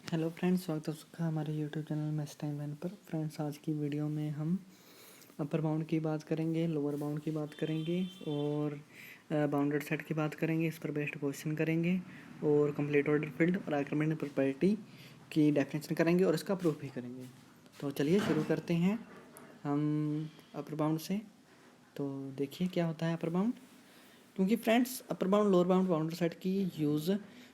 Hello friends, स्वागत है आपका हमारे YouTube channel maths time when पर। फ्रेंड्स, आज की वीडियो में हम अपर बाउंड की बात करेंगे, लोअर बाउंड की बात करेंगे और बाउंडेड सेट की बात करेंगे। इस पर बेस्ड क्वेश्चन करेंगे और कंप्लीट ऑर्डर फील्ड और आर्गुमेंट प्रॉपर्टी की डेफिनेशन करेंगे और इसका प्रूफ भी करेंगे। तो चलिए शुरू करते हैं हम अपर बाउंड से। तो देखिए क्या होता है अपर बाउंड। क्योंकि friends upper bound lower bound bounder set की यूज़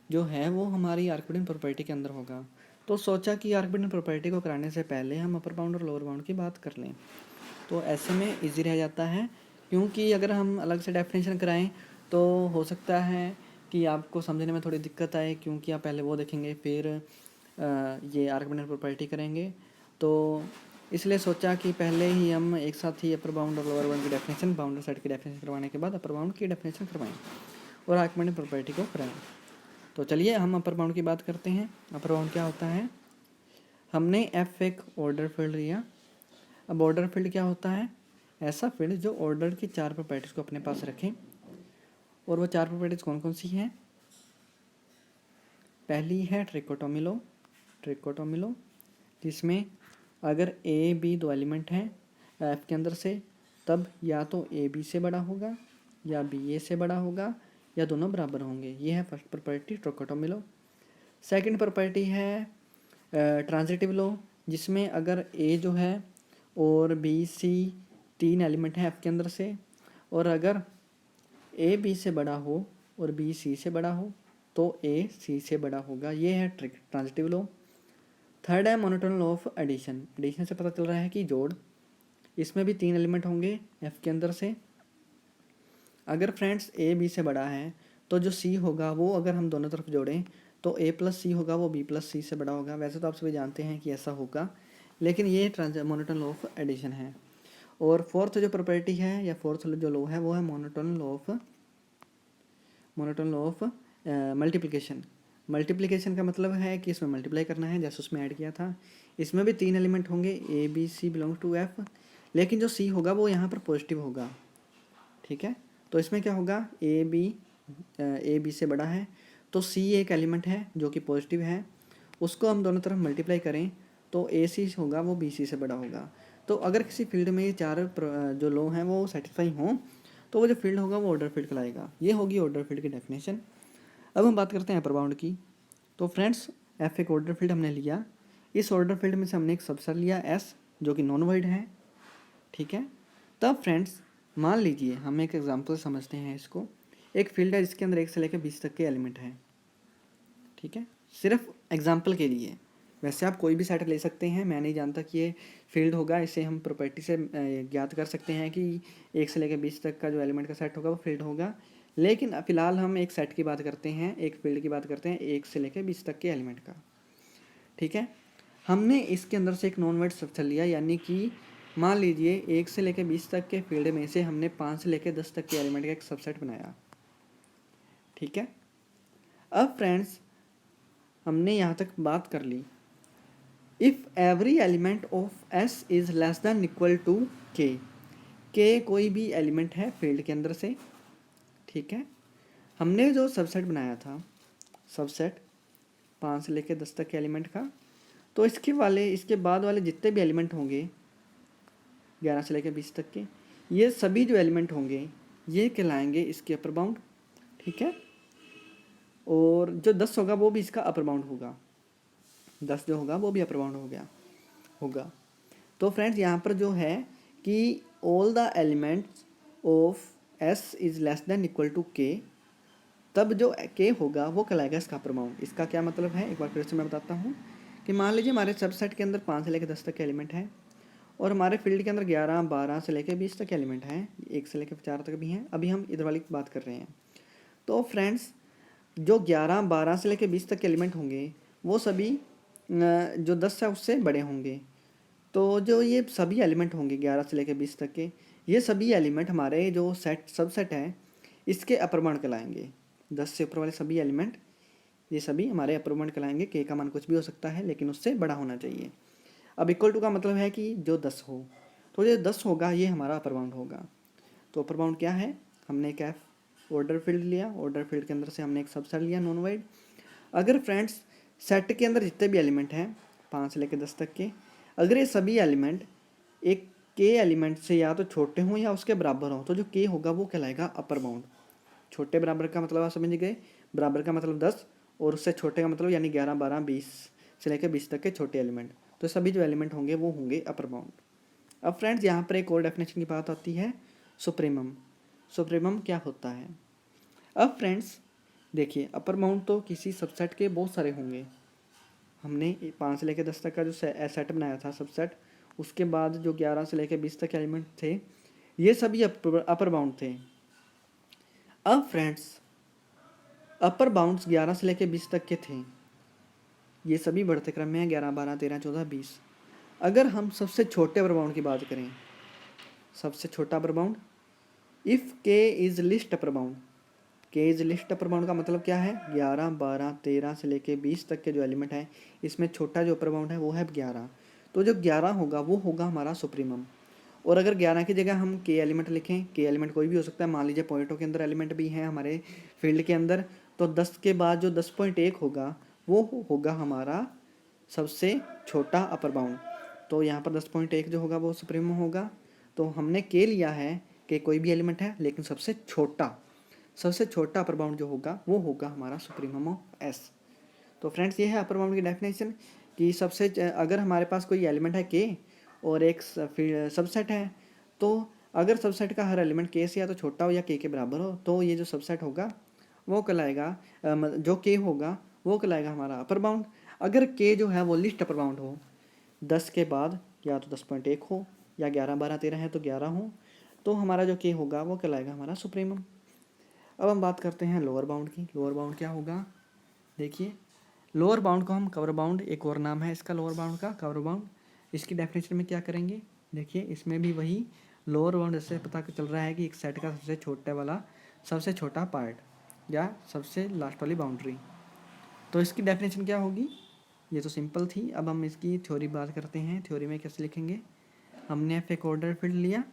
जो है वो हमारी आर्कबिडन प्रॉपर्टी के अंदर होगा। तो सोचा कि आर्कबिडन प्रॉपर्टी को कराने से पहले हम अपर बाउंड और लोअर बाउंड की बात कर लें, तो ऐसे में इजी रह जाता है। क्योंकि अगर हम अलग से डेफिनेशन कराएं तो हो सकता है कि आपको समझने में थोड़ी दिक्कत आए, क्योंकि आप पहले वो देखेंगे फिर ये आर्कबिडन प्रॉपर्टी करेंगे। तो इसलिए सोचा कि पहले ही हम एक साथ ही अपर बाउंड और लोअर बाउंड की डेफिनेशन, बाउंडर सेट की डेफिनेशन करवाने के बाद अपर बाउंड की डेफिनेशन करवाएं और आर्गुमेंट प्रॉपर्टी को कराएं। तो चलिए हम अपर बाउंड की बात करते हैं। अपर बाउंड क्या होता है, हमने एफ एक ऑर्डर फील्ड लिया। अब ऑर्डर फील्ड क्या होता है, ऐसा फील्ड जो ऑर्डर की चार प्रॉपर्टीज को अपने पास रखें। और वो चार प्रॉपर्टीज कौन कौन सी हैं। पहली है ट्रिकोटोमी लॉ, जिसमें अगर ए बी दो एलिमेंट हैं एफ के अंदर से, तब या तो ए बी से बड़ा होगा या बी ए से बड़ा होगा या दोनों बराबर होंगे। ये है first property trichotomy law. Second property है ट्रांजिटिव लॉ, जिसमें अगर ए जो है और बी सी तीन एलिमेंट हैं एफ के अंदर से, और अगर ए बी से बड़ा हो और बी सी से बड़ा हो तो ए सी से बड़ा होगा। ये है ट्रांजिटिव लॉ। थर्ड है monotone law of addition. Addition से पता चल रहा है कि जोड़, इसमें भी तीन एलिमेंट होंगे एफ के अंदर से। अगर फ्रेंड्स ए बी से बड़ा है तो जो सी होगा वो अगर हम दोनों तरफ जोड़ें तो ए प्लस सी होगा, वो बी प्लस सी से बड़ा होगा। वैसे तो आप सभी जानते हैं कि ऐसा होगा, लेकिन ये मोनोटोन लॉ ऑफ एडिशन है। और फोर्थ जो प्रॉपर्टी है या फोर्थ जो लॉ है वो है monotone law of multiplication. Multiplication का मतलब है कि इसमें मल्टीप्लाई करना है, जैसे उसमें ऐड किया था। इसमें भी तीन एलिमेंट होंगे A B C belong to F, लेकिन जो सी होगा वो यहाँ पर पॉजिटिव होगा। ठीक है, तो इसमें क्या होगा, ए बी से बड़ा है तो सी एक एलिमेंट है जो कि पॉजिटिव है, उसको हम दोनों तरफ मल्टीप्लाई करें तो ए सी होगा वो बी सी से बड़ा होगा। तो अगर किसी फील्ड में ये चार जो लॉ हैं वो सेटिस्फाई हों तो वो जो फील्ड होगा वो ऑर्डर फील्ड कहलाएगा। ये होगी ऑर्डर फील्ड की डेफिनेशन। अब हम बात करते हैं अपर बाउंड की। तो फ्रेंड्स, एफ एक ऑर्डर फील्ड हमने लिया। इस ऑर्डर फील्ड में से हमने एक सबसेट लिया एस, जो कि नॉन वाइड है। ठीक है, तब फ्रेंड्स मान लीजिए हम एक एग्जांपल समझते हैं इसको। एक फील्ड है जिसके अंदर 1 से लेकर 20 तक के एलिमेंट हैं। ठीक है, सिर्फ एग्जांपल के लिए। वैसे आप कोई भी सेट ले सकते हैं, मैं नहीं जानता कि ये फील्ड होगा। इसे हम प्रॉपर्टी से ज्ञात कर सकते हैं कि 1 से लेकर 20 तक का जो एलिमेंट का सेट होगा वो फील्ड होगा। लेकिन फिलहाल हम एक सेट की बात करते हैं, एक फील्ड की बात करते हैं 1 से लेकर 20 तक के एलिमेंट का। ठीक है, हमने इसके अंदर से एक नॉन वाइड स्ट्रक्चर लिया, यानी कि मान लीजिए 1 से लेकर 20 तक के फील्ड में से हमने 5 से लेकर 10 तक के एलिमेंट का एक सबसेट बनाया। ठीक है, अब फ्रेंड्स हमने यहाँ तक बात कर ली। If every element of S is less than equal to K कोई भी एलिमेंट है फील्ड के अंदर से। ठीक है, हमने जो सबसेट बनाया था, सबसेट 5 से लेकर 10 तक के एलिमेंट का, तो इसके बाद वाले जितने भी एलिमेंट होंगे 11 से लेकर 20 तक के, ये सभी जो एलिमेंट होंगे ये कहलाएंगे इसके अपर बाउंड। ठीक है, और जो 10 होगा वो भी इसका अपर बाउंड होगा। 10 जो होगा वो भी अपर बाउंड होगा। तो फ्रेंड्स यहाँ पर जो है कि all the elements of S is less than equal to K, तब जो के होगा वो कहलाएगा इसका अपर बाउंड। इसका क्या मतलब है, एक बार फिर से मैं बताता हूँ कि मान लीजिए हमारे सबसेट के अंदर 5 से लेकर 10 तक के एलिमेंट हैं और हमारे फील्ड के अंदर 11, 12 से लेकर 20 तक एलिमेंट हैं, 1 से लेकर 4 तक भी हैं। अभी हम इधर वाली बात कर रहे हैं। तो फ्रेंड्स जो 11, 12 से लेकर 20 तक के एलिमेंट होंगे वो सभी जो 10 है उससे बड़े होंगे। तो जो ये सभी एलिमेंट होंगे 11 से लेकर 20 तक के, ये सभी एलिमेंट हमारे जो सबसेट है इसके अपर बाउंड कहलाएंगे। 10 से ऊपर वाले सभी एलिमेंट ये सभी हमारे अपर बाउंड कहलाएंगे। के का मान कुछ भी हो सकता है लेकिन उससे बड़ा होना चाहिए। अब इक्वल टू का मतलब है कि जो 10 हो, तो जो 10 होगा ये हमारा अपर बाउंड होगा। तो अपर बाउंड क्या है, हमने एक एफ ऑर्डर फील्ड लिया, ऑर्डर फील्ड के अंदर से हमने एक सबसेट लिया नॉन वाइड। अगर फ्रेंड्स सेट के अंदर जितने भी एलिमेंट हैं 5 से लेकर 10 तक के, अगर ये सभी एलिमेंट एक के एलिमेंट से या तो छोटे हों या उसके बराबर हों, तो जो के होगा वो कहलाएगा अपर बाउंड। छोटे बराबर का मतलब आप समझ गए, बराबर का मतलब 10 और उससे छोटे का मतलब यानी 11, 12, 20 से लेकर 20 तक के छोटे एलिमेंट, तो सभी जो एलिमेंट होंगे वो होंगे अपर बाउंड। अब फ्रेंड्स यहाँ पर एक और डेफिनेशन की बात आती है, सुप्रीमम। सुप्रीमम क्या होता है? अब फ्रेंड्स देखिए, अपर बाउंड तो किसी सबसेट के बहुत सारे होंगे। हमने 5 से लेकर 10 तक का जो सेट बनाया था सबसेट, उसके बाद जो 11 से लेकर 20 तक एलिमेंट थे, ये सभी अपर बाउंड थे। अब फ्रेंड्स अपर बाउंड्स 11 से लेकर 20 तक के थे, ये सभी बढ़ते क्रम में हैं, 11, 12, 13, 14, 20। अगर हम सबसे छोटे अपर बाउंड की बात करें, सबसे छोटा अपर बाउंड, इफ़ के इज़ लिस्ट अपर बाउंड। के इज लिस्ट अपर बाउंड का मतलब क्या है? 11, 12, 13 से लेके 20 तक के जो एलिमेंट है, इसमें छोटा जो अपर बाउंड है वो है 11। तो जो 11 होगा वो होगा हमारा सुप्रीमम। और अगर 11 की जगह हम के एलिमेंट लिखें, के एलिमेंट कोई भी हो सकता है, मान लीजिए पॉइंटों के अंदर एलिमेंट भी हैं हमारे फील्ड के अंदर, तो 10 के बाद जो 10.1 होगा वो होगा हमारा सबसे छोटा अपर बाउंड। तो यहाँ पर 10.1 जो होगा वो सुप्रीमम होगा। तो हमने के लिया है कि कोई भी एलिमेंट है, लेकिन सबसे छोटा अपर बाउंड जो होगा वो होगा हमारा सुप्रीमम ऑफ एस। तो फ्रेंड्स ये है अपर बाउंड की डेफिनेशन कि सबसे अगर हमारे पास कोई एलिमेंट है के और एक सबसेट है, तो अगर सबसेट का हर एलिमेंट के से या तो छोटा हो या के बराबर हो, तो ये जो सबसेट होगा वो कहलाएगा, जो के होगा वो कहलाएगा हमारा अपर बाउंड। अगर के जो है वो लिस्ट अपर बाउंड हो, 10 के बाद या तो 10.1 हो या 11, 12, 13 है तो 11 हो, तो हमारा जो के होगा वो कहलाएगा हमारा सुप्रीमम। अब हम बात करते हैं लोअर बाउंड की। लोअर बाउंड क्या होगा? देखिए, लोअर बाउंड को हम कवर बाउंड, एक और नाम है इसका लोअर बाउंड का, कवर बाउंड। इसकी डेफिनेशन में क्या करेंगे? देखिए, इसमें भी वही लोअर बाउंड जैसे पता चल रहा है कि एक सेट का सबसे छोटे वाला सबसे छोटा पार्ट या सबसे लास्ट वाली बाउंड्री। तो इसकी डेफिनेशन क्या होगी? ये तो सिंपल थी। अब हम इसकी थ्योरी बात करते हैं। थ्योरी में कैसे लिखेंगे? हमने एफ एक ऑर्डर फील्ड लिया,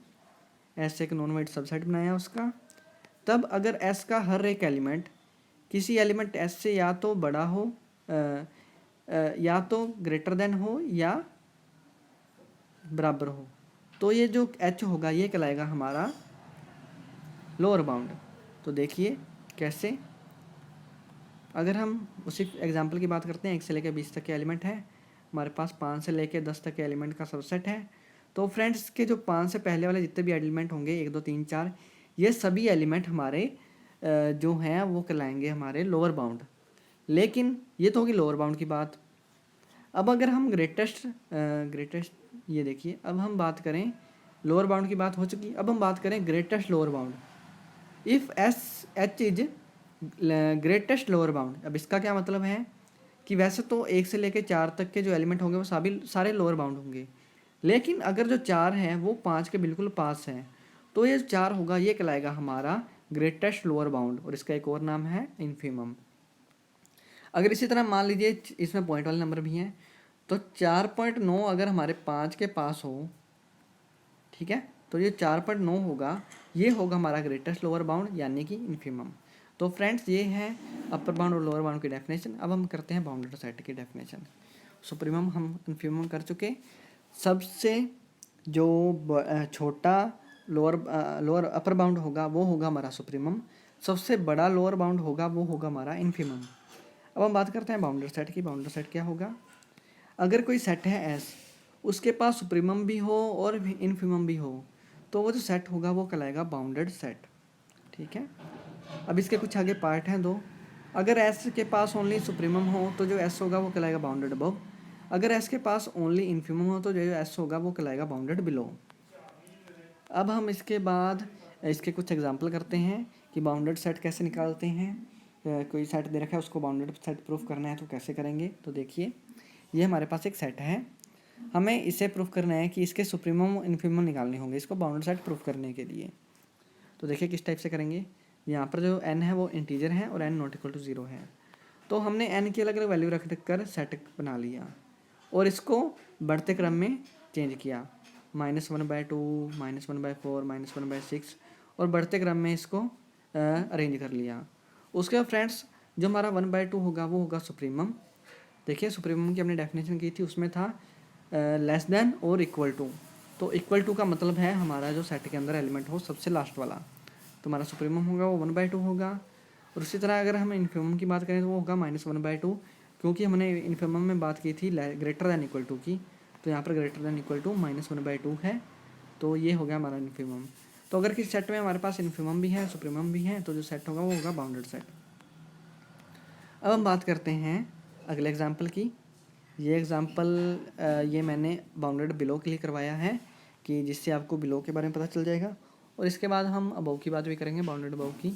एस एक नॉन वाइड सबसेट बनाया उसका, तब अगर एस का हर एक एलिमेंट किसी एलिमेंट एस से या तो बड़ा हो, या तो ग्रेटर देन हो या बराबर हो, तो ये जो एच होगा ये कहलाएगा हमारा लोअर बाउंड। तो देखिए कैसे, अगर हम उसी एग्जांपल की बात करते हैं, 1 से लेकर 20 तक के एलिमेंट है हमारे पास, 5 से लेकर 10 तक के एलिमेंट का सबसेट है। तो फ्रेंड्स के जो 5 से पहले वाले जितने भी एलिमेंट होंगे, 1, 2, 3, 4, ये सभी एलिमेंट हमारे जो हैं वो कहलाएंगे हमारे लोअर बाउंड। लेकिन ये तो होगी लोअर बाउंड की बात। अब अगर हम ग्रेटेस्ट ये देखिए, अब हम बात करें, लोअर बाउंड की बात हो चुकी, अब हम बात करें greatest lower bound. If H is greatest lower bound. अब इसका क्या मतलब है कि वैसे तो 1 से लेकर 4 तक के जो एलिमेंट होंगे वो सारे लोअर बाउंड होंगे, लेकिन अगर जो 4 हैं वो 5 के बिल्कुल पास हैं, तो ये 4 होगा ये कहलाएगा हमारा ग्रेटेस्ट लोअर बाउंड, और इसका एक और नाम है इन्फीमम। अगर इसी तरह मान लीजिए इसमें पॉइंट वाले नंबर भी हैं, तो 4.9 अगर हमारे 5 के पास हो, ठीक है, तो ये 4.9 होगा, ये होगा हमारा ग्रेटेस्ट लोअर बाउंड यानी कि इन्फीमम। तो फ्रेंड्स ये है अपर बाउंड और लोअर बाउंड की डेफिनेशन। अब हम करते हैं बाउंडेड सेट की डेफिनेशन। सुप्रीमम हम इन्फीमम कर चुके। सबसे जो छोटा लोअर अपर बाउंड होगा वो होगा हमारा सुप्रीमम, सबसे बड़ा लोअर बाउंड होगा वो होगा हमारा इन्फीमम। अब हम बात करते हैं बाउंडेड सेट की। बाउंडेड सेट क्या होगा? अगर कोई सेट है एस, उसके पास सुप्रीमम भी हो और इन्फीमम भी हो, तो वो जो सेट होगा वो कहलाएगा बाउंडेड सेट। ठीक है, अब इसके कुछ आगे पार्ट हैं 2। अगर एस के पास ओनली सुप्रीमम हो तो जो एस होगा वो कहलाएगा बाउंडेड अबव। अगर एस के पास ओनली इन्फीमम हो तो जो एस होगा वो कहलाएगा बाउंडेड बिलो। अब हम इसके बाद इसके कुछ एग्जांपल करते हैं कि बाउंडेड सेट कैसे निकालते हैं। कोई सेट दे रखा है, उसको बाउंडेड सेट प्रूफ करना है तो कैसे करेंगे? तो देखिए, ये हमारे पास एक सेट है, हमें इसे प्रूफ करना है कि इसके सुप्रीमम इन्फीमम निकालने होंगे इसको बाउंडेड सेट प्रूफ करने के लिए। तो देखिए किस टाइप से करेंगे। यहाँ पर जो n है वो इंटीजर है और n ≠ 0 है, तो हमने n की अलग अलग वैल्यू रख कर सेट बना लिया और इसको बढ़ते क्रम में चेंज किया, -1/2, -1/4, -1/6, और बढ़ते क्रम में इसको अरेंज कर लिया। उसके बाद फ्रेंड्स जो हमारा 1/2 होगा वो होगा सुप्रीमम, देखिए सुप्रीमम की हमने डेफिनेशन की थी, उसमें था लेस देन और इक्वल टू। तो इक्वल टू का मतलब है हमारा जो सेट के अंदर एलिमेंट हो सबसे लास्ट वाला, तो हमारा सुप्रीमम होगा वो 1/2 होगा। और उसी तरह अगर हम इन्फिमम की बात करें तो वो होगा -1/2, क्योंकि हमने इन्फिमम में बात की थी ग्रेटर दैन इक्वल टू की, तो यहाँ पर ग्रेटर दैन इक्वल टू -1/2 है, तो ये हो गया हमारा इन्फिमम। तो अगर किसी सेट में हमारे पास इन्फिमम भी है सुप्रीमम भी है तो जो सेट होगा वो होगा बाउंडेड सेट। अब हम बात करते हैं अगले एग्जाम्पल की। ये एग्जाम्पल ये मैंने बाउंडेड बिलो के लिए करवाया है कि जिससे आपको बिलो के बारे में पता चल जाएगा, और इसके बाद हम अबव की बात भी करेंगे, बाउंडेड अबव की।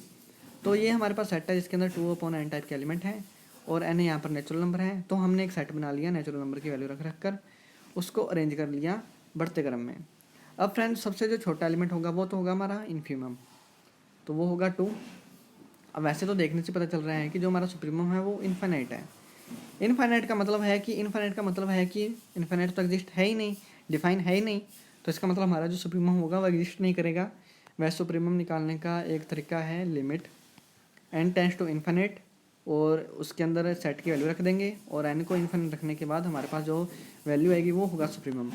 तो ये हमारे पास सेट है जिसके अंदर 2/n टाइप के एलिमेंट हैं और n यहाँ पर नेचुरल नंबर है। तो हमने एक सेट बना लिया नेचुरल नंबर की वैल्यू रख कर उसको अरेंज कर लिया बढ़ते क्रम में। अब फ्रेंड्स सबसे जो छोटा एलिमेंट होगा वो तो होगा हमारा इन्फीमम, तो वो होगा 2। अब वैसे तो देखने से पता चल रहा है कि जो हमारा सुप्रीमम है वो इन्फाइनाइट है। इनफाइनाइट का मतलब है कि इनफाइनाइट तो एग्जिस्ट है ही नहीं, डिफाइन है ही नहीं, तो इसका मतलब हमारा जो सुप्रीमम होगा वो एग्जिस्ट नहीं करेगा। वैसे सुप्रीमम निकालने का एक तरीका है limit n tends to infinite, और उसके अंदर सेट की वैल्यू रख देंगे और n को इन्फाइनाइट रखने के बाद हमारे पास जो वैल्यू आएगी वो होगा सुप्रीमम।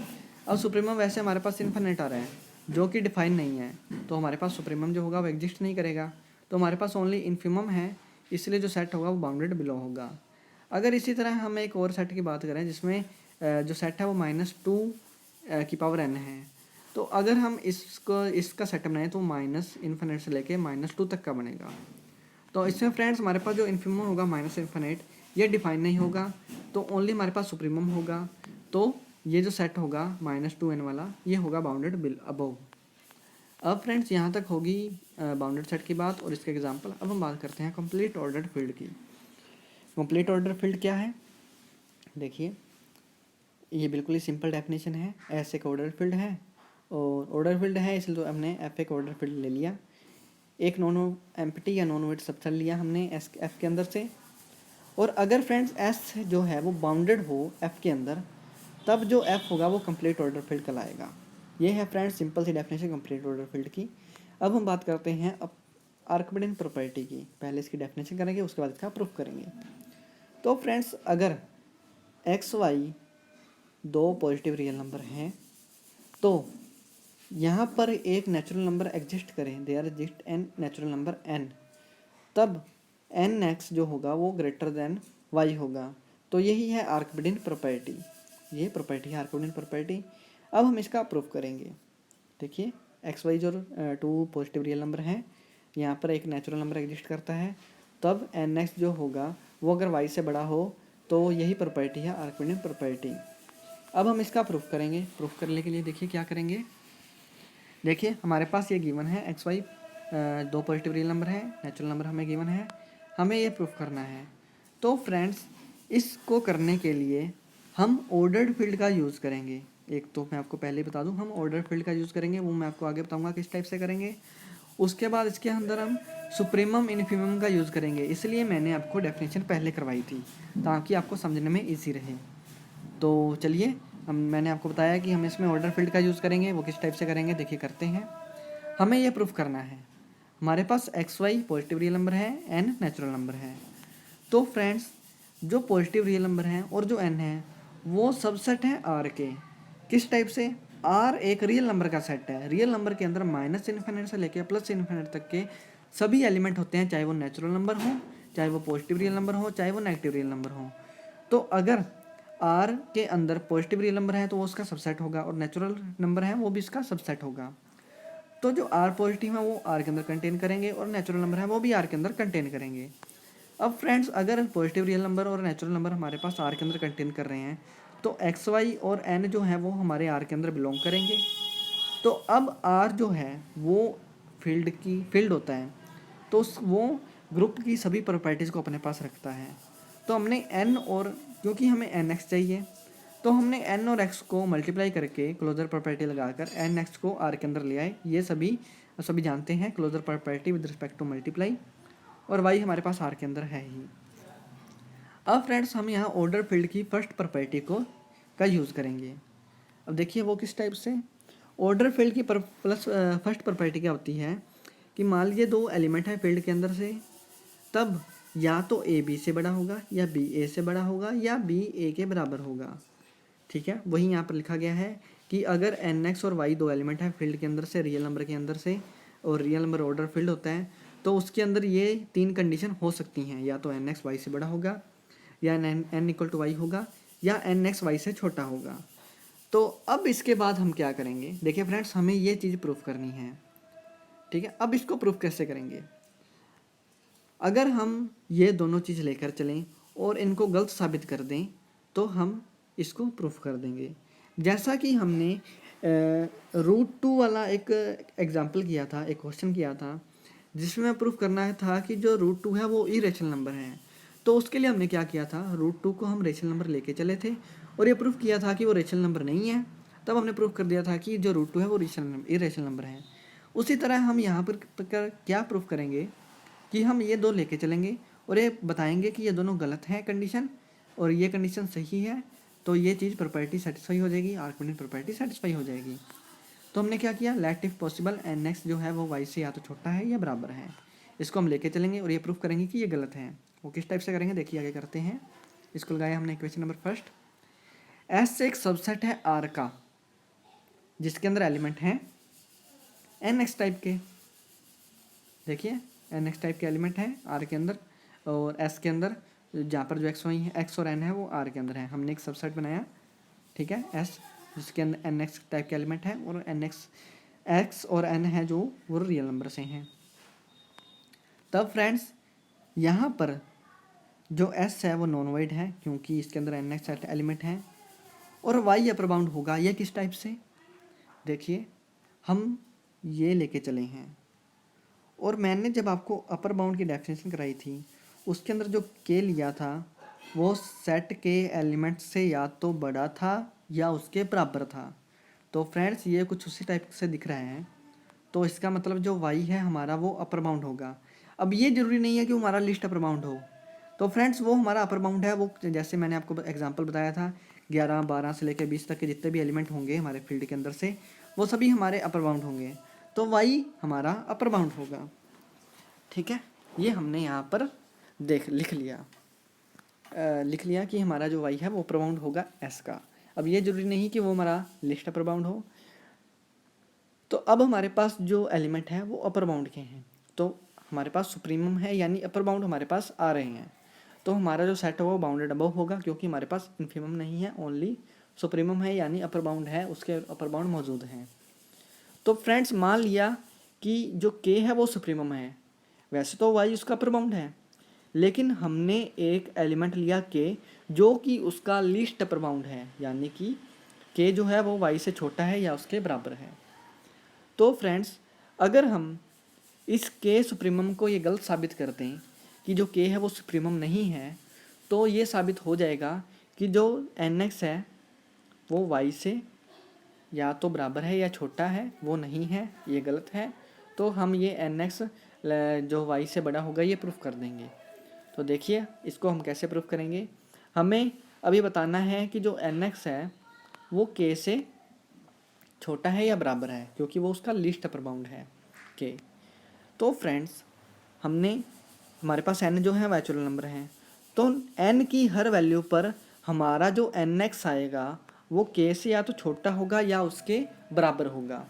अब सुप्रीमम वैसे हमारे पास इन्फाइनाइट आ रहा है जो कि डिफाइन नहीं है, तो हमारे पास सुप्रीमम जो होगा वो एग्जिस्ट नहीं करेगा, तो हमारे पास ओनली इन्फीमम है, इसलिए जो सेट होगा वो बाउंडेड बिलो होगा। अगर इसी तरह हम एक और सेट की बात करें जिसमें जो सेट है वो -2 की पावर n है, तो अगर हम इसका सेट बनाएं तो माइनस इन्फिनिट से लेके -2 तक का बनेगा। तो इसमें फ्रेंड्स हमारे पास जो इन्फिमम होगा माइनस इन्फिनिट ये डिफाइन नहीं होगा, तो ओनली हमारे पास सुप्रीमम होगा। तो ये जो सेट होगा -2n वाला ये होगा बाउंडेड बिल अबव। अब फ्रेंड्स यहाँ तक होगी बाउंडेड सेट की बात और इसके एग्जांपल। अब हम बात करते हैं कंप्लीट ऑर्डर्ड फील्ड की। कंप्लीट ऑर्डर फील्ड क्या है, देखिए ये बिल्कुल ही सिंपल डेफिनेशन है। एस एक ऑर्डर फील्ड है और ऑर्डर फील्ड है इसलिए तो हमने एफ एक ऑर्डर फील्ड ले लिया, एक नॉन एम्प्टी या नॉन वेट सबसेट लिया हमने एस एफ के अंदर से। और अगर फ्रेंड्स एस जो है वो बाउंडेड हो एफ के अंदर, तब जो एफ होगा वो कंप्लीट ऑर्डर फील्ड कहलाएगा। ये है फ्रेंड्स सिंपल सी डेफिनेशन कंप्लीट ऑर्डर फील्ड की। अब हम बात करते हैं अब आर्किमिडीयन प्रॉपर्टी की। पहले इसकी डेफिनेशन करेंगे उसके बाद इसका प्रूफ करेंगे। तो फ्रेंड्स अगर एक्स वाई दो पॉजिटिव रियल नंबर हैं तो यहाँ पर एक नेचुरल नंबर एग्जिस्ट करें, there exist an natural number n, तब एन एक्स जो होगा वो ग्रेटर देन वाई होगा। तो यही है आर्किमिडीयन प्रॉपर्टी, ये प्रॉपर्टी है आर्किमिडीयन प्रॉपर्टी। अब हम इसका प्रूफ करेंगे। देखिए एक्स वाई जो 2 पॉजिटिव रियल नंबर हैं, यहाँ पर एक नेचुरल नंबर एग्जिस्ट करता है, तब एन एक्स जो होगा वो अगर वाई से बड़ा हो तो यही प्रॉपर्टी है आर्किमिडीयन प्रॉपर्टी। अब हम इसका प्रूफ करेंगे। प्रूफ करने के लिए देखिए क्या करेंगे, देखिए हमारे पास ये गिवन है X Y 2 positive real number है, नेचुरल नंबर हमें गिवन है, हमें ये प्रूफ करना है। तो फ्रेंड्स इसको करने के लिए हम ऑर्डर्ड फील्ड का यूज़ करेंगे। एक तो मैं आपको पहले ही बता दूं हम ऑर्डर फील्ड का यूज़ करेंगे, वो मैं आपको आगे बताऊंगा किस टाइप से करेंगे। उसके बाद इसके अंदर हम सुप्रीमम इन्फीमम का यूज़ करेंगे, इसलिए मैंने आपको डेफिनेशन पहले करवाई थी ताकि आपको समझने में ईजी रहे। तो चलिए मैंने आपको बताया कि हम इसमें ऑर्डर फील्ड का यूज़ करेंगे, वो किस टाइप से करेंगे देखिए करते हैं। हमें ये प्रूफ करना है हमारे पास X Y positive real number है, एन नेचुरल नंबर है। तो फ्रेंड्स जो पॉजिटिव रियल नंबर हैं और जो एन है वो सबसेट है आर के। किस टाइप से, आर एक रियल नंबर का सेट है, रियल नंबर के अंदर माइनस इन्फिनिट से लेकर प्लस इन्फिनिट तक के सभी एलिमेंट होते हैं, चाहे वो नेचुरल नंबर हो, चाहे वो पॉजिटिव रियल नंबर हो, चाहे वो नेगेटिव रियल नंबर हो। तो अगर आर के अंदर पॉजिटिव रियल नंबर है तो वो उसका सबसेट होगा और नेचुरल नंबर है वो भी इसका सबसेट होगा। तो जो आर पॉजिटिव है वो आर के अंदर कंटेन करेंगे और नेचुरल नंबर है वो भी आर के अंदर कंटेन करेंगे। अब फ्रेंड्स अगर पॉजिटिव रियल नंबर और नेचुरल नंबर हमारे पास आर के अंदर कंटेन कर रहे हैं तो एक्स वाई और एन जो है वो हमारे आर के अंदर बिलोंग करेंगे। तो अब आर जो है वो फील्ड होता है, तो वो ग्रुप की सभी प्रॉपर्टीज़ को अपने पास रखता है। तो हमने एन और क्योंकि हमें एन एक्स चाहिए तो हमने एन और एक्स को मल्टीप्लाई करके क्लोजर प्रॉपर्टी लगाकर एन एक्स को आर के अंदर ले आए। ये सभी जानते हैं closure property with respect to multiply, और वाई हमारे पास आर के अंदर है ही। अब फ्रेंड्स हम यहाँ ऑर्डर फील्ड की फर्स्ट प्रॉपर्टी का यूज़ करेंगे। अब देखिए वो किस टाइप से, ऑर्डर फील्ड की फर्स्ट प्रॉपर्टी क्या होती है कि मान लीजिए 2 एलिमेंट है फील्ड के अंदर से, तब या तो ए बी से बड़ा होगा या बी ए से बड़ा होगा या बी ए के बराबर होगा। ठीक है, वही यहाँ पर लिखा गया है कि अगर एन एक्स और वाई दो एलिमेंट हैं फील्ड के अंदर से, रियल नंबर के अंदर से, और रियल नंबर ऑर्डर फील्ड होता है, तो उसके अंदर ये तीन कंडीशन हो सकती हैं, या तो एन एक्स वाई से बड़ा होगा, या एन इक्वल टू वाई होगा, या एन एक्स वाई से छोटा होगा। तो अब इसके बाद हम क्या करेंगे, देखिए फ्रेंड्स, हमें ये चीज़ प्रूफ करनी है। ठीक है, अब इसको प्रूफ कैसे करेंगे, अगर हम ये दोनों चीज़ लेकर चलें और इनको गलत साबित कर दें तो हम इसको प्रूफ कर देंगे। जैसा कि हमने √2 वाला एक एग्जाम्पल किया था, एक क्वेश्चन किया था, जिसमें प्रूफ करना था कि जो √2 है वो इरेशनल नंबर है। तो उसके लिए हमने क्या किया था, √2 को हम रेशनल नंबर लेके चले थे और ये प्रूफ किया था कि वो रेशनल नंबर नहीं है। तब हमने प्रूफ कर दिया था कि जो √2 है वो इरेशनल नंबर है। उसी तरह हम यहाँ पर क्या प्रूफ करेंगे कि हम ये दो लेके चलेंगे और ये बताएंगे कि ये दोनों गलत हैं कंडीशन और ये कंडीशन सही है, तो ये चीज़ प्रॉपर्टी सेटिस्फाई हो जाएगी, आर्गुमेंट प्रॉपर्टी सेटिस्फाई हो जाएगी। तो हमने क्या किया, let if possible N X जो है वो वाई से या तो छोटा है या बराबर है, इसको हम लेके चलेंगे और ये प्रूफ करेंगे कि ये गलत है। वो किस टाइप से करेंगे, देखिए आगे करते हैं। इसको लगाया हमने इक्वेशन नंबर फर्स्ट, एस एक सबसेट है आर का जिसके अंदर एलिमेंट हैं एन एक्स टाइप के। देखिए एन एक्स टाइप के एलिमेंट हैं आर के अंदर और एस के अंदर, जहाँ पर जो एक्स वाई है, एक्स और एन है वो आर के अंदर है। हमने एक सबसेट बनाया, ठीक है, एस, जिसके अंदर एन एक्स टाइप के एलिमेंट है और एन एक्स और एन है जो वो रियल नंबर से हैं। तब फ्रेंड्स यहाँ पर जो एस है वो नॉन वाइड है क्योंकि इसके अंदर एन एक्स एलिमेंट है, और वाई अपर बाउंड होगा। ये किस टाइप से, देखिए हम ये लेके चले हैं और मैंने जब आपको अपर बाउंड की डेफिनेशन कराई थी उसके अंदर जो के लिया था वो सेट के एलिमेंट से या तो बड़ा था या उसके बराबर था। तो फ्रेंड्स ये कुछ उसी टाइप से दिख रहा है, तो इसका मतलब जो वाई है हमारा वो अपर बाउंड होगा। अब ये ज़रूरी नहीं है कि हमारा लिस्ट अपर बाउंड हो, तो फ्रेंड्स वो हमारा अपर बाउंड है, वो जैसे मैंने आपको एग्जांपल बताया था 11, 12 से लेकर 20 तक के जितने भी एलिमेंट होंगे हमारे फील्ड के अंदर से वो सभी हमारे अपर बाउंड होंगे, तो वाई हमारा अपर बाउंड होगा। ठीक है, ये हमने यहाँ पर लिख लिया कि हमारा जो वाई है वो अपर बाउंड होगा एस का। अब ये जरूरी नहीं कि वो हमारा लिस्ट अपर बाउंड हो। तो अब हमारे पास जो एलिमेंट है वो अपर बाउंड के हैं, तो हमारे पास सुप्रीमम है यानी अपर बाउंड हमारे पास आ रहे हैं, तो हमारा जो सेट है वो बाउंडेड अबव होगा क्योंकि हमारे पास इन्फिमम नहीं है, ओनली सुप्रीमम है यानी अपर बाउंड है, उसके अपर बाउंड मौजूद हैं। तो फ्रेंड्स मान लिया कि जो के है वो सुप्रीमम है, वैसे तो वाई उसका अपर बाउंड है, लेकिन हमने एक एलिमेंट लिया के जो कि उसका लीस्ट अपर बाउंड है, यानी कि के जो है वो वाई से छोटा है या उसके बराबर है। तो फ्रेंड्स अगर हम इस के सुप्रीमम को ये गलत साबित करते हैं कि जो के है वो सुप्रीमम नहीं है, तो ये साबित हो जाएगा कि जो एन एक्स है वो वाई से या तो बराबर है या छोटा है, वो नहीं है, ये गलत है। तो हम ये एन एक्स जो वाई से बड़ा होगा ये प्रूफ कर देंगे। तो देखिए इसको हम कैसे प्रूफ करेंगे, हमें अभी बताना है कि जो एन एक्स है वो के से छोटा है या बराबर है क्योंकि वो उसका लीस्ट अपर बाउंड है के। तो फ्रेंड्स हमारे पास n जो है नेचुरल नंबर है, तो n की हर वैल्यू पर हमारा जो एन एक्स आएगा वो के से या तो छोटा होगा या उसके बराबर होगा।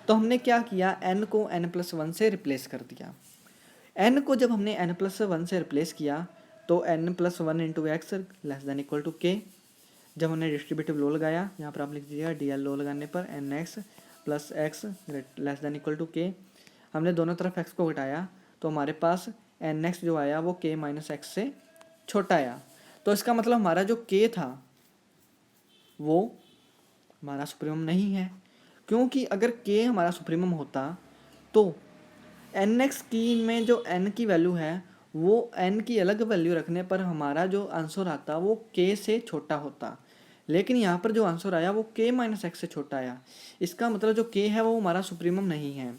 तो हमने क्या किया, n को n+1 से रिप्लेस कर दिया। n को जब हमने n+1 से रिप्लेस किया तो n+1 into X less than equal to K. जब हमने डिस्ट्रीब्यूटिव लो लगाया, यहाँ पर आप लिख दीजिएगा डी लो लगाने पर N X plus X less than equal to K, हमने दोनों तरफ x को घटाया तो हमारे पास एन एक्स जो आया वो k माइनस एक्स से छोटा आया। तो इसका मतलब हमारा जो k था वो हमारा सुप्रीमम नहीं है, क्योंकि अगर k हमारा सुप्रीमम होता तो एन एक्स की में जो n की वैल्यू है वो n की अलग वैल्यू रखने पर हमारा जो आंसर आता वो k से छोटा होता, लेकिन यहाँ पर जो आंसर आया वो k माइनस एक्स से छोटा आया। इसका मतलब जो k है वो हमारा सुप्रीमम नहीं है,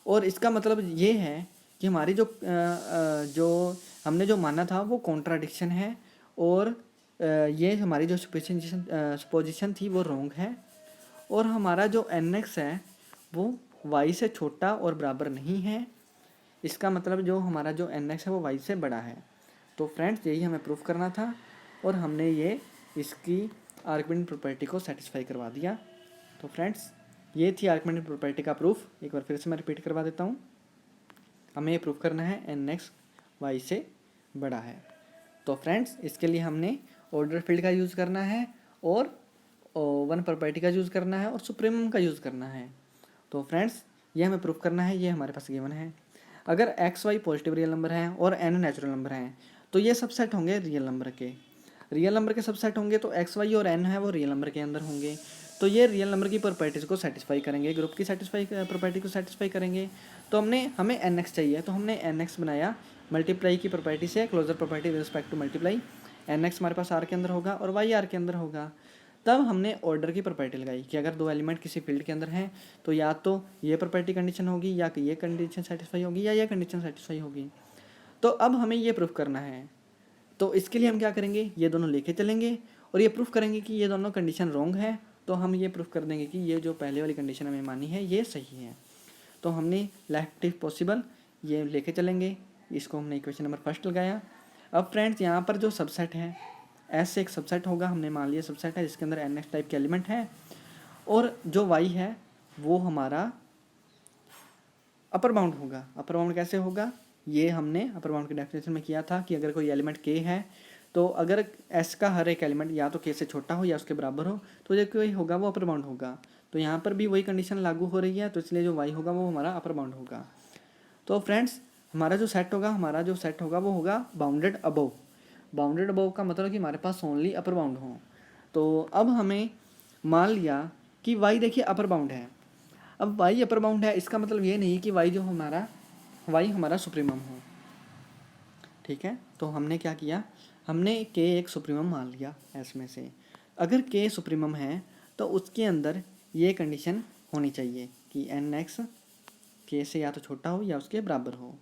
और इसका मतलब ये है कि हमारी जो हमने जो माना था वो कॉन्ट्राडिक्शन है, और ये हमारी जो सुपोजिशन थी वो रॉन्ग है, और हमारा जो एन एक्स है वो वाई से छोटा और बराबर नहीं है। इसका मतलब जो हमारा जो एन एक्स है वो वाई से बड़ा है। तो फ्रेंड्स यही हमें प्रूफ करना था और हमने ये इसकी आर्गुमेंट प्रॉपर्टी को सेटिस्फाई करवा दिया। तो फ्रेंड्स ये थी आर्गुमेंट प्रॉपर्टी का प्रूफ। एक बार फिर से मैं रिपीट करवा देता हूँ। हमें ये प्रूफ करना है nx y से बड़ा है। तो फ्रेंड्स इसके लिए हमने ऑर्डर फील्ड का यूज़ करना है और वन प्रॉपर्टी का यूज़ करना है और सुप्रीमम का यूज़ करना है। तो फ्रेंड्स ये हमें प्रूफ करना है, ये हमारे पास गिवन है। अगर X Y positive real number हैं और एन नेचुरल नंबर हैं तो ये सबसेट होंगे रियल नंबर के। रियल नंबर के सबसेट होंगे तो एक्स वाई और एन है वो रियल नंबर के अंदर होंगे। तो ये रियल नंबर की प्रॉपर्टीज़ को सेटिस्फाई करेंगे, ग्रुप की प्रॉपर्टी को सेटिस्फाई करेंगे। तो हमें एन एक्स चाहिए, तो हमने एन एक्स बनाया मल्टीप्लाई की प्रॉपर्टी से, closure property with respect to multiply. N X हमारे पास आर के अंदर होगा और वाई आर के अंदर होगा। तब हमने ऑर्डर की प्रॉपर्टी लगाई कि अगर दो एलिमेंट किसी फील्ड के अंदर हैं तो या तो ये प्रॉपर्टी कंडीशन होगी या कि ये कंडीशन सेटिस्फाई होगी या ये कंडीशन सेटिस्फाई होगी। तो अब हमें ये प्रूफ करना है। तो इसके लिए हम क्या करेंगे, ये दोनों लेके चलेंगे और ये प्रूफ करेंगे कि ये दोनों कंडीशन रॉन्ग है। तो हम ये प्रूफ कर देंगे कि ये जो पहले वाली कंडीशन हमें मानी है ये सही है। तो हमने लेफ्ट इफ पॉसिबल ये लेके चलेंगे, इसको हमने इक्वेशन नंबर फर्स्ट लगाया। अब फ्रेंड्स यहाँ पर जो सबसेट है एस से एक सबसेट होगा, हमने मान लिया सबसेट है जिसके अंदर एन एक्स टाइप के एलिमेंट है और जो वाई है वो हमारा अपर बाउंड होगा। अपर बाउंड कैसे होगा, ये हमने अपर बाउंड की डेफिनेशन में किया था कि अगर कोई एलिमेंट के है तो अगर एस का हर एक एलिमेंट या तो के से छोटा हो या उसके बराबर हो तो जो कोई होगा वो अपर बाउंड होगा। तो यहाँ पर भी वही कंडीशन लागू हो रही है, तो इसलिए जो वाई होगा वो हमारा अपर बाउंड होगा। तो फ्रेंड्स हमारा जो सेट होगा वो होगा बाउंडेड अबव। बाउंडेड अबव का मतलब कि हमारे पास ओनली अपर बाउंड हो। तो अब हमें मान लिया कि वाई देखिए अपर बाउंड है। अब वाई अपर बाउंड है इसका मतलब ये नहीं कि वाई हमारा सुप्रीमम हो। ठीक है, तो हमने क्या किया, हमने के एक सुप्रीमम मान लिया एस में से। अगर के सुप्रीमम है तो उसके अंदर ये कंडीशन होनी चाहिए कि एन एक्स के से या तो छोटा हो या उसके बराबर हो।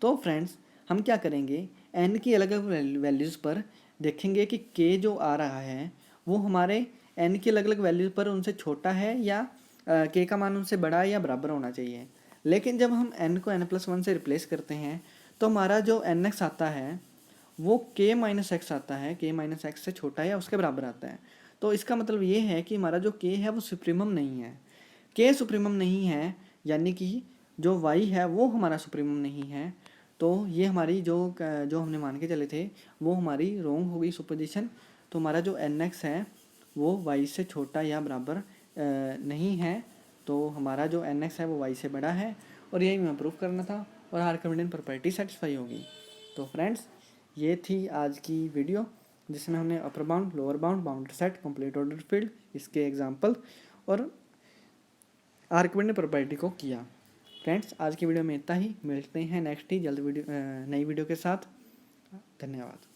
तो फ्रेंड्स हम क्या करेंगे, एन की अलग अलग वैल्यूज़ पर देखेंगे कि के जो आ रहा है वो हमारे एन की अलग अलग वैल्यूज़ पर उनसे छोटा है या के का मान उनसे बड़ा या बराबर होना चाहिए। लेकिन जब हम एन को n+1 से रिप्लेस करते हैं तो हमारा जो एन एक्स आता है वो के माइनस एक्स आता है, के माइनस एक्स से छोटा है या उसके बराबर आता है। तो इसका मतलब ये है कि हमारा जो के है वो सुप्रीमम नहीं है। के सुप्रीमम नहीं है यानी कि जो वाई है वो हमारा सुप्रीमम नहीं है। तो ये हमारी जो हमने मान के चले थे वो हमारी रॉन्ग हो गई सुपोजिशन। तो हमारा जो एन एक्स है वो वाई से छोटा या बराबर नहीं है। तो हमारा जो एन एक्स है वो वाई से बड़ा है और यही हमें प्रूफ करना था और आर्किमिडीयन प्रॉपर्टी सेटिस्फाई होगी। तो फ्रेंड्स ये थी आज की वीडियो जिसमें हमने अपर bound, lower bound, boundary set, complete order field, इसके एग्जांपल और आर्किमिडीयन प्रॉपर्टी को किया। फ्रेंड्स आज की वीडियो में इतना ही, मिलते हैं नेक्स्ट ही जल्द नई वीडियो के साथ। धन्यवाद।